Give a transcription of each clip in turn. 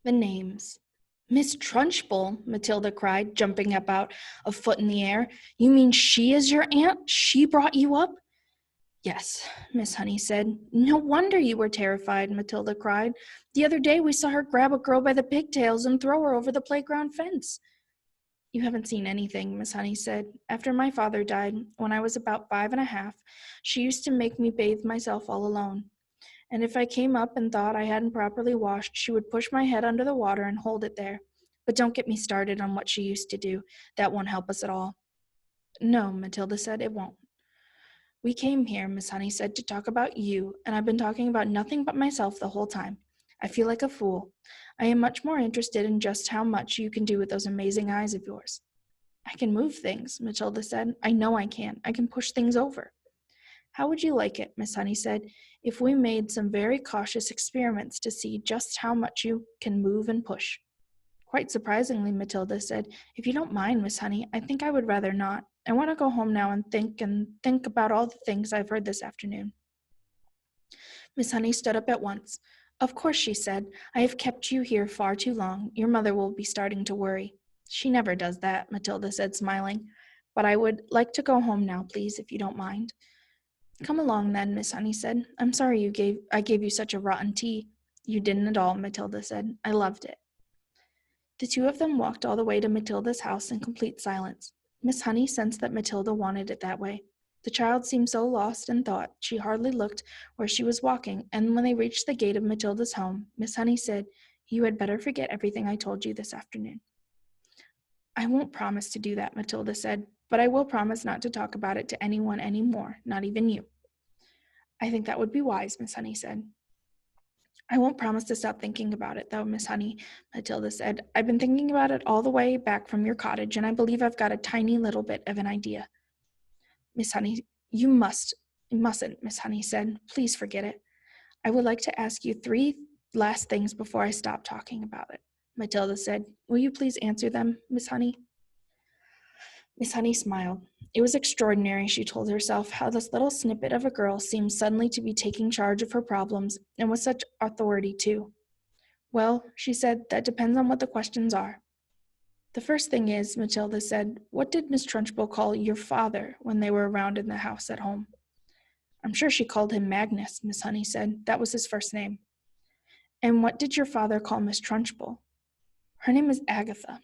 The names. Miss Trunchbull, Matilda cried, jumping about a foot in the air. You mean she is your aunt? She brought you up? Yes, Miss Honey said. No wonder you were terrified, Matilda cried. The other day we saw her grab a girl by the pigtails and throw her over the playground fence. You haven't seen anything, Miss Honey said. After my father died, when I was about 5 and a half, she used to make me bathe myself all alone. And if I came up and thought I hadn't properly washed, she would push my head under the water and hold it there. But don't get me started on what she used to do. That won't help us at all. No, Matilda said, it won't. We came here, Miss Honey said, to talk about you, and I've been talking about nothing but myself the whole time. I feel like a fool. I am much more interested in just how much you can do with those amazing eyes of yours. I can move things, Matilda said. I know I can. I can push things over. How would you like it, Miss Honey said, if we made some very cautious experiments to see just how much you can move and push? Quite surprisingly, Matilda said, if you don't mind, Miss Honey, I think I would rather not. I want to go home now and think about all the things I've heard this afternoon. Miss Honey stood up at once. Of course, she said, I have kept you here far too long. Your mother will be starting to worry. She never does that, Matilda said, smiling. But I would like to go home now, please, if you don't mind. Come along then, Miss Honey said. I'm sorry I gave you such a rotten tea. You didn't at all, Matilda said. I loved it. The two of them walked all the way to Matilda's house in complete silence. Miss Honey sensed that Matilda wanted it that way. The child seemed so lost in thought she hardly looked where she was walking, and when they reached the gate of Matilda's home, Miss Honey said, You had better forget everything I told you this afternoon. I won't promise to do that, Matilda said, but I will promise not to talk about it to anyone any more, not even you. I think that would be wise, Miss Honey said. I won't promise to stop thinking about it, though, Miss Honey, Matilda said. I've been thinking about it all the way back from your cottage, and I believe I've got a tiny little bit of an idea. Miss Honey, you mustn't, Miss Honey said. Please forget it. I would like to ask you 3 last things before I stop talking about it, Matilda said. Will you please answer them, Miss Honey? Miss Honey smiled. It was extraordinary, she told herself, how this little snippet of a girl seemed suddenly to be taking charge of her problems, and with such authority, too. Well, she said, that depends on what the questions are. The first thing is, Matilda said, what did Miss Trunchbull call your father when they were around in the house at home? I'm sure she called him Magnus, Miss Honey said. That was his first name. And what did your father call Miss Trunchbull? Her name is Agatha,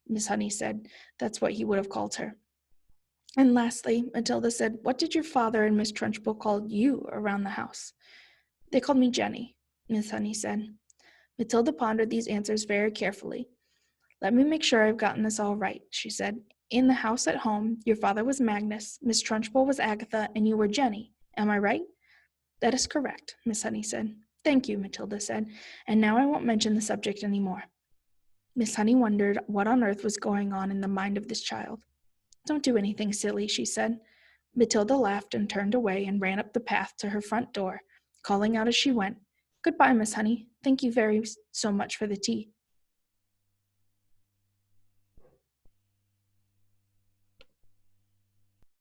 Miss Honey said. That's what he would have called her. And lastly, Matilda said, what did your father and Miss Trunchbull call you around the house? They called me Jenny, Miss Honey said. Matilda pondered these answers very carefully. Let me make sure I've gotten this all right, she said. In the house at home, your father was Magnus, Miss Trunchbull was Agatha, and you were Jenny. Am I right? That is correct, Miss Honey said. Thank you, Matilda said, and now I won't mention the subject any more. Miss Honey wondered what on earth was going on in the mind of this child. Don't do anything silly, she said. Matilda laughed and turned away and ran up the path to her front door, calling out as she went, Goodbye, Miss Honey. Thank you so much for the tea.